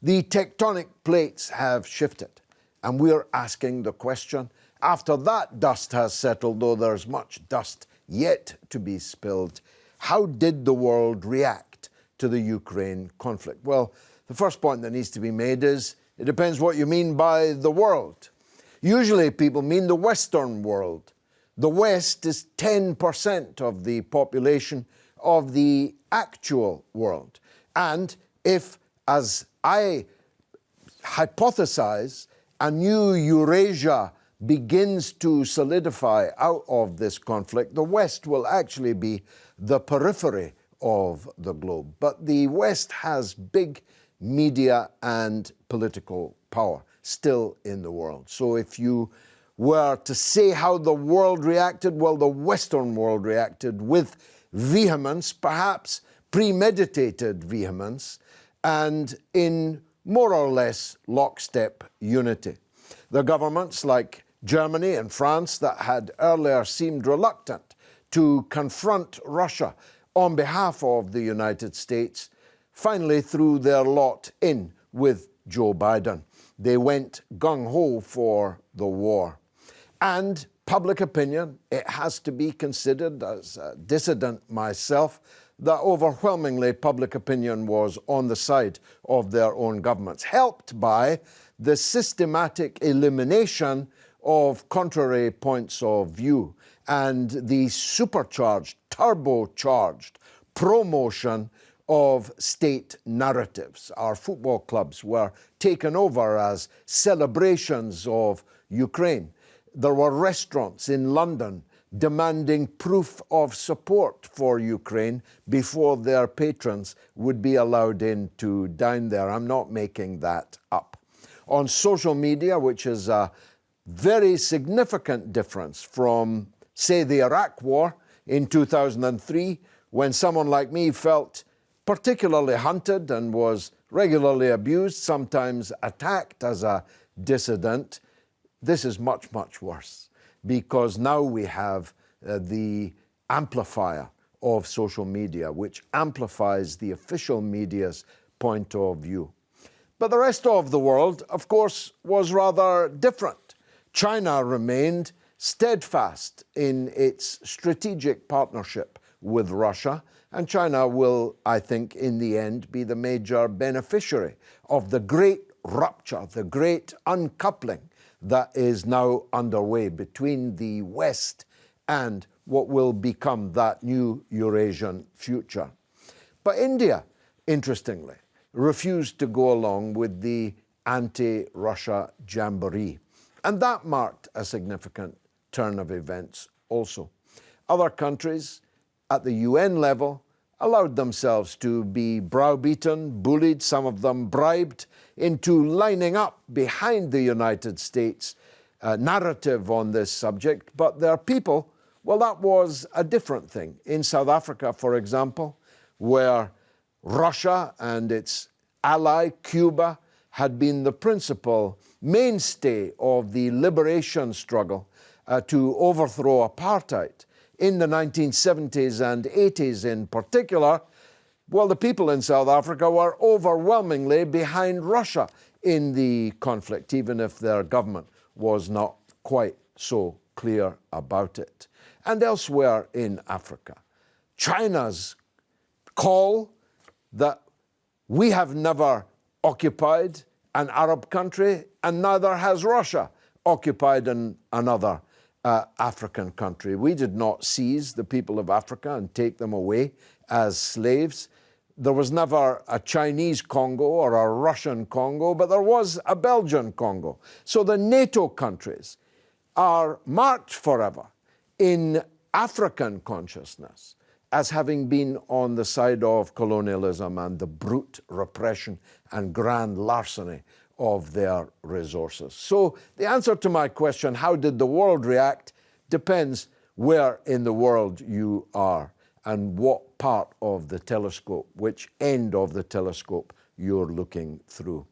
The tectonic plates have shifted, and we're asking the question, after that dust has settled, though there's much dust yet to be spilled, how did the world react to the Ukraine conflict? Well, the first point that needs to be made is it depends what you mean by the world. Usually people mean the Western world. The West is 10% of the population of the actual world. And if, as I hypothesize, a new Eurasia begins to solidify out of this conflict, the West will actually be the periphery of the globe. But the West has big media and political power still in the world. So if you were to say how the world reacted, well, the Western world reacted with vehemence, perhaps premeditated vehemence, and in more or less lockstep unity. The governments like Germany and France that had earlier seemed reluctant to confront Russia on behalf of the United States finally threw their lot in with Joe Biden. They went gung-ho for the war. And public opinion, it has to be considered, as a dissident myself, that overwhelmingly public opinion was on the side of their own governments, helped by the systematic elimination of contrary points of view and the supercharged, turbocharged promotion of state narratives. Our football clubs were taken over as celebrations of Ukraine. There were restaurants in London demanding proof of support for Ukraine before their patrons would be allowed in to dine there. I'm not making that up. On social media, which is a very significant difference from, say, the Iraq War in 2003, when someone like me felt particularly hunted and was regularly abused, sometimes attacked as a dissident. This is much, much worse, because now we have the amplifier of social media, which amplifies the official media's point of view. But the rest of the world, of course, was rather different. China remained steadfast in its strategic partnership with Russia, and China will, I think, in the end, be the major beneficiary of the great rupture, the great uncoupling that is now underway between the West and what will become that new Eurasian future. But India, interestingly, refused to go along with the anti-Russia jamboree. And that marked a significant turn of events also. Other countries at the UN level allowed themselves to be browbeaten, bullied, some of them bribed, into lining up behind the United States narrative on this subject. But their people, well, that was a different thing. In South Africa, for example, where Russia and its ally, Cuba, had been the principal mainstay of the liberation struggle to overthrow apartheid in the 1970s and 80s in particular, well, the people in South Africa were overwhelmingly behind Russia in the conflict, even if their government was not quite so clear about it. And elsewhere in Africa, China's call that we have never occupied an Arab country, and neither has Russia occupied another African country. We did not seize the people of Africa and take them away as slaves. There was never a Chinese Congo or a Russian Congo, but there was a Belgian Congo. So the NATO countries are marked forever in African consciousness as having been on the side of colonialism and the brute repression and grand larceny of their resources. So the answer to my question, how did the world react, depends where in the world you are and what part of the telescope, which end of the telescope you're looking through.